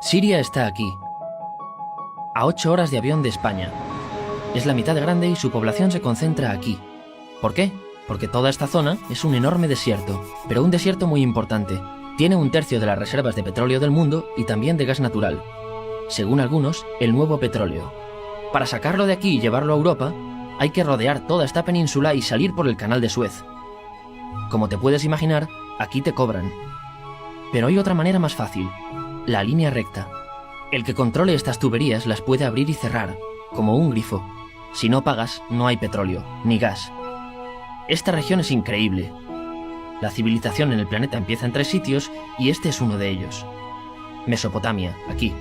Siria está aquí, a 8 horas de avión de España. Es la mitad de grande y su población se concentra aquí. ¿Por qué? Porque toda esta zona es un enorme desierto, pero un desierto muy importante. Tiene 1/3 de las reservas de petróleo del mundo y también de gas natural. Según algunos, el nuevo petróleo. Para sacarlo de aquí y llevarlo a Europa, hay que rodear toda esta península y salir por el canal de Suez. Como te puedes imaginar, aquí te cobran. Pero hay otra manera más fácil, la línea recta. El que controle estas tuberías las puede abrir y cerrar, como un grifo. Si no pagas, no hay petróleo, ni gas. Esta región es increíble. La civilización en el planeta empieza en 3 sitios y este es uno de ellos. Mesopotamia, aquí.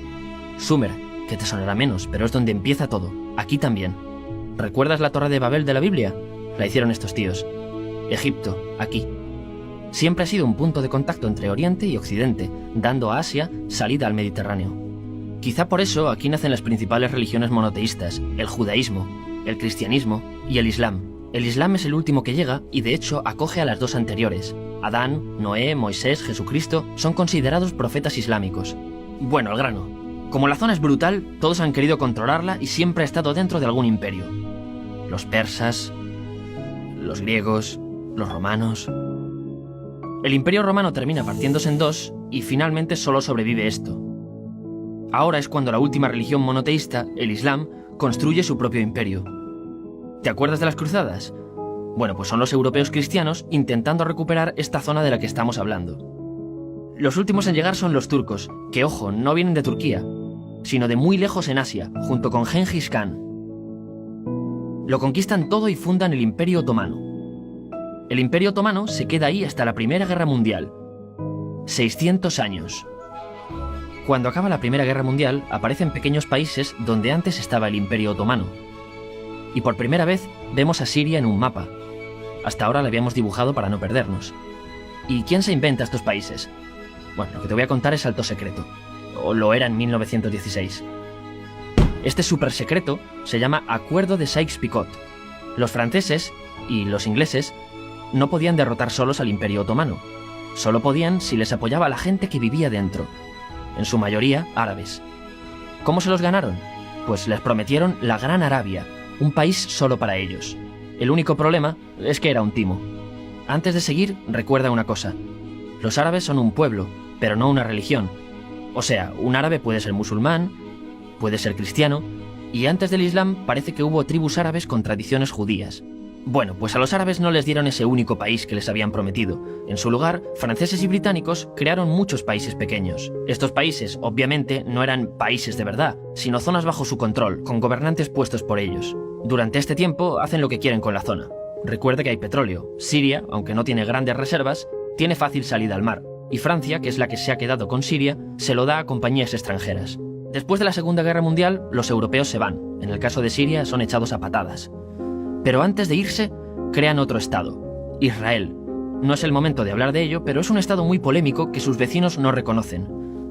Sumer, que te sonará menos, pero es donde empieza todo, aquí también. ¿Recuerdas la Torre de Babel de la Biblia? La hicieron estos tíos. Egipto, aquí. Siempre ha sido un punto de contacto entre Oriente y Occidente, dando a Asia salida al Mediterráneo. Quizá por eso aquí nacen las principales religiones monoteístas, el judaísmo, el cristianismo y el islam. El islam es el último que llega y de hecho acoge a las 2 anteriores. Adán, Noé, Moisés, Jesucristo son considerados profetas islámicos. Bueno, al grano. Como la zona es brutal, todos han querido controlarla y siempre ha estado dentro de algún imperio. Los persas, los griegos, los romanos. El imperio romano termina partiéndose en 2 y finalmente solo sobrevive esto. Ahora es cuando la última religión monoteísta, el Islam, construye su propio imperio. ¿Te acuerdas de las cruzadas? Bueno, pues son los europeos cristianos intentando recuperar esta zona de la que estamos hablando. Los últimos en llegar son los turcos, que ojo, no vienen de Turquía, sino de muy lejos en Asia, junto con Gengis Khan. Lo conquistan todo y fundan el Imperio Otomano. El Imperio Otomano se queda ahí hasta la Primera Guerra Mundial. 600 años. Cuando acaba la Primera Guerra Mundial, aparecen pequeños países donde antes estaba el Imperio Otomano. Y por primera vez vemos a Siria en un mapa. Hasta ahora la habíamos dibujado para no perdernos. ¿Y quién se inventa estos países? Bueno, lo que te voy a contar es alto secreto. O lo era en 1916. Este súper secreto se llama Acuerdo de Sykes-Picot. Los franceses y los ingleses no podían derrotar solos al Imperio Otomano. Solo podían si les apoyaba la gente que vivía dentro. En su mayoría árabes. ¿Cómo se los ganaron? Pues les prometieron la Gran Arabia, un país solo para ellos. El único problema es que era un timo. Antes de seguir, recuerda una cosa. Los árabes son un pueblo, pero no una religión. O sea, un árabe puede ser musulmán, puede ser cristiano, y antes del Islam parece que hubo tribus árabes con tradiciones judías. Bueno, pues a los árabes no les dieron ese único país que les habían prometido. En su lugar, franceses y británicos crearon muchos países pequeños. Estos países, obviamente, no eran países de verdad, sino zonas bajo su control, con gobernantes puestos por ellos. Durante este tiempo hacen lo que quieren con la zona. Recuerda que hay petróleo. Siria, aunque no tiene grandes reservas, tiene fácil salida al mar. Y Francia, que es la que se ha quedado con Siria, se lo da a compañías extranjeras. Después de la Segunda Guerra Mundial, los europeos se van. En el caso de Siria, son echados a patadas. Pero antes de irse, crean otro estado, Israel. No es el momento de hablar de ello, pero es un estado muy polémico que sus vecinos no reconocen.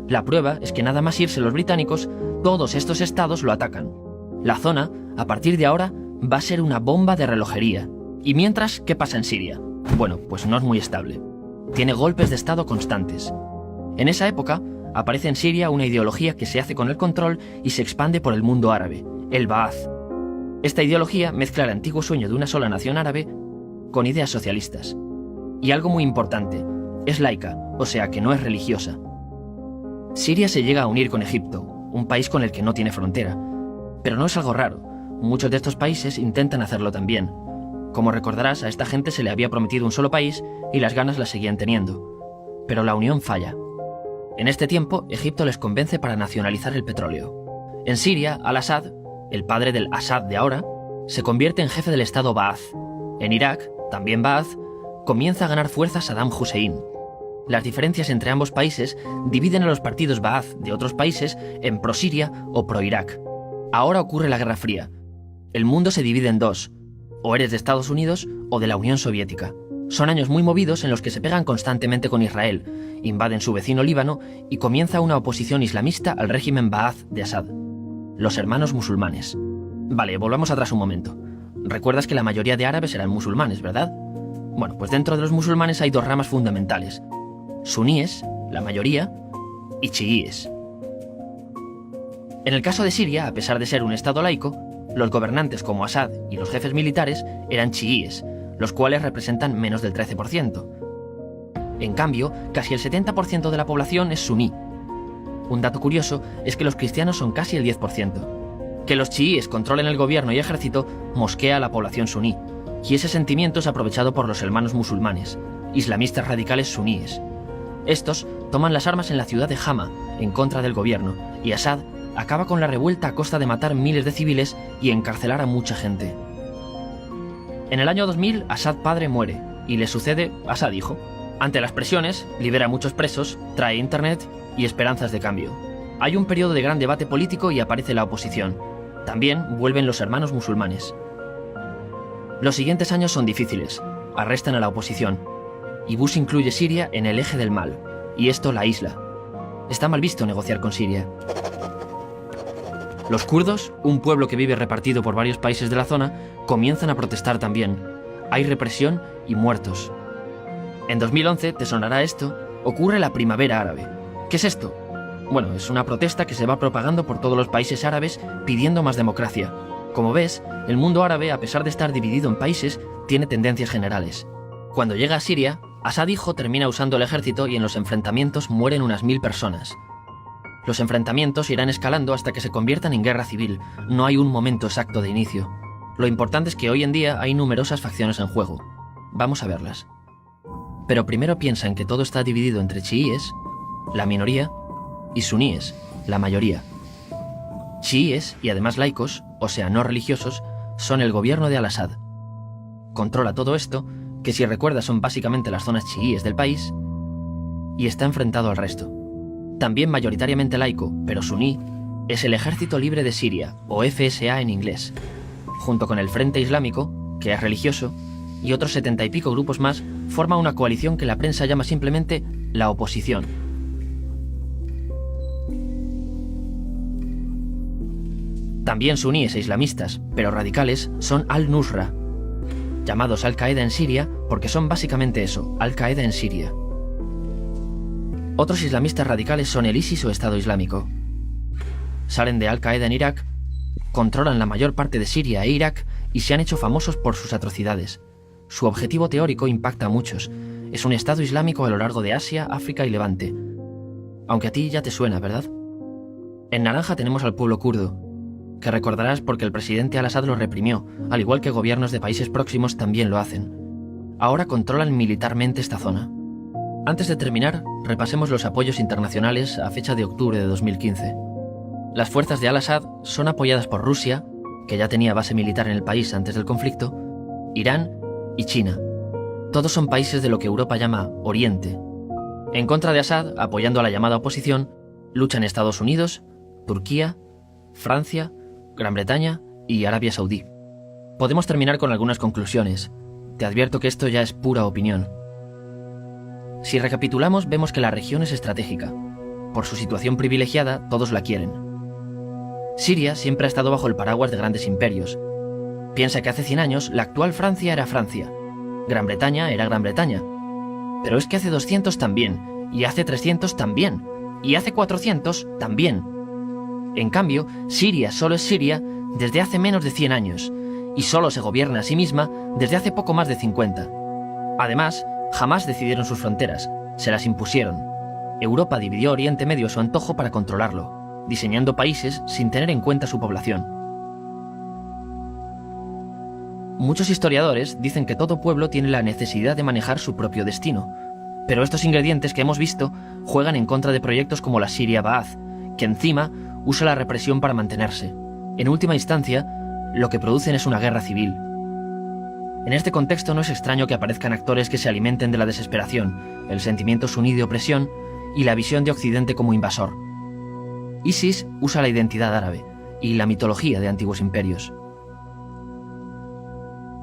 La prueba es que nada más irse los británicos, todos estos estados lo atacan. La zona, a partir de ahora, va a ser una bomba de relojería. Y mientras, ¿qué pasa en Siria? Bueno, pues no es muy estable. Tiene golpes de estado constantes. En esa época, aparece en Siria una ideología que se hace con el control y se expande por el mundo árabe, el Ba'ath. Esta ideología mezcla el antiguo sueño de una sola nación árabe con ideas socialistas. Y algo muy importante, es laica, o sea que no es religiosa. Siria se llega a unir con Egipto, un país con el que no tiene frontera. Pero no es algo raro, muchos de estos países intentan hacerlo también. Como recordarás, a esta gente se le había prometido un solo país y las ganas las seguían teniendo. Pero la unión falla. En este tiempo, Egipto les convence para nacionalizar el petróleo. En Siria, Al-Assad, el padre del Assad de ahora, se convierte en jefe del estado Ba'ath. En Irak, también Ba'ath, comienza a ganar fuerza Saddam Hussein. Las diferencias entre ambos países dividen a los partidos Ba'ath de otros países en pro-Siria o pro-Irak. Ahora ocurre la Guerra Fría. El mundo se divide en 2. O eres de Estados Unidos o de la Unión Soviética. Son años muy movidos en los que se pegan constantemente con Israel, invaden su vecino Líbano y comienza una oposición islamista al régimen Ba'ath de Assad. Los hermanos musulmanes. Vale, volvamos atrás un momento. Recuerdas que la mayoría de árabes eran musulmanes, ¿verdad? Bueno, pues dentro de los musulmanes hay 2 ramas fundamentales. Suníes, la mayoría, y chiíes. En el caso de Siria, a pesar de ser un estado laico, los gobernantes como Assad y los jefes militares eran chiíes, los cuales representan menos del 13%. En cambio, casi el 70% de la población es suní. Un dato curioso es que los cristianos son casi el 10%. Que los chiíes controlen el gobierno y ejército mosquea a la población suní, y ese sentimiento es aprovechado por los hermanos musulmanes, islamistas radicales suníes. Estos toman las armas en la ciudad de Hama, en contra del gobierno, y Assad acaba con la revuelta a costa de matar miles de civiles y encarcelar a mucha gente. En el año 2000, Assad padre muere, y le sucede Assad hijo. Ante las presiones, libera a muchos presos, trae internet y esperanzas de cambio. Hay un periodo de gran debate político y aparece la oposición. También vuelven los hermanos musulmanes. Los siguientes años son difíciles. Arrestan a la oposición. Y Bush incluye Siria en el eje del mal, y esto la aísla. Está mal visto negociar con Siria. Los kurdos, un pueblo que vive repartido por varios países de la zona, comienzan a protestar también. Hay represión y muertos. En 2011, te sonará esto, ocurre la Primavera Árabe. ¿Qué es esto? Bueno, es una protesta que se va propagando por todos los países árabes pidiendo más democracia. Como ves, el mundo árabe, a pesar de estar dividido en países, tiene tendencias generales. Cuando llega a Siria, Assad hijo termina usando el ejército y en los enfrentamientos mueren unas 1000 personas. Los enfrentamientos irán escalando hasta que se conviertan en guerra civil. No hay un momento exacto de inicio. Lo importante es que hoy en día hay numerosas facciones en juego. Vamos a verlas. Pero primero piensa en que todo está dividido entre chiíes, la minoría, y suníes, la mayoría. Chiíes, y además laicos, o sea, no religiosos, son el gobierno de Al-Assad. Controla todo esto, que si recuerdas son básicamente las zonas chiíes del país, y está enfrentado al resto. También mayoritariamente laico, pero suní, es el Ejército Libre de Siria, o FSA en inglés, junto con el Frente Islámico, que es religioso, y otros 70 y pico grupos más, forma una coalición que la prensa llama simplemente la oposición. También suníes e islamistas, pero radicales, son Al-Nusra, llamados Al-Qaeda en Siria porque son básicamente eso, Al-Qaeda en Siria. Otros islamistas radicales son el ISIS o Estado Islámico. Salen de Al-Qaeda en Irak, controlan la mayor parte de Siria e Irak y se han hecho famosos por sus atrocidades. Su objetivo teórico impacta a muchos. Es un Estado Islámico a lo largo de Asia, África y Levante. Aunque a ti ya te suena, ¿verdad? En naranja tenemos al pueblo kurdo, que recordarás porque el presidente Al-Assad lo reprimió, al igual que gobiernos de países próximos también lo hacen. Ahora controlan militarmente esta zona. Antes de terminar, repasemos los apoyos internacionales a fecha de octubre de 2015. Las fuerzas de Al-Assad son apoyadas por Rusia, que ya tenía base militar en el país antes del conflicto, Irán y China. Todos son países de lo que Europa llama Oriente. En contra de Assad, apoyando a la llamada oposición, luchan Estados Unidos, Turquía, Francia, Gran Bretaña y Arabia Saudí. Podemos terminar con algunas conclusiones. Te advierto que esto ya es pura opinión. Si recapitulamos, vemos que la región es estratégica. Por su situación privilegiada, todos la quieren. Siria siempre ha estado bajo el paraguas de grandes imperios. Piensa que hace 100 años la actual Francia era Francia. Gran Bretaña era Gran Bretaña. Pero es que hace 200 también, y hace 300 también, y hace 400 también. En cambio, Siria solo es Siria desde hace menos de 100 años, y solo se gobierna a sí misma desde hace poco más de 50. Además, jamás decidieron sus fronteras, se las impusieron. Europa dividió Oriente Medio a su antojo para controlarlo, diseñando países sin tener en cuenta su población. Muchos historiadores dicen que todo pueblo tiene la necesidad de manejar su propio destino, pero estos ingredientes que hemos visto juegan en contra de proyectos como la Siria Ba'ath, que encima usa la represión para mantenerse. En última instancia, lo que producen es una guerra civil. En este contexto no es extraño que aparezcan actores que se alimenten de la desesperación, el sentimiento suní de opresión y la visión de Occidente como invasor. ISIS usa la identidad árabe y la mitología de antiguos imperios.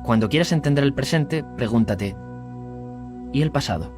Cuando quieras entender el presente, pregúntate, ¿y el pasado?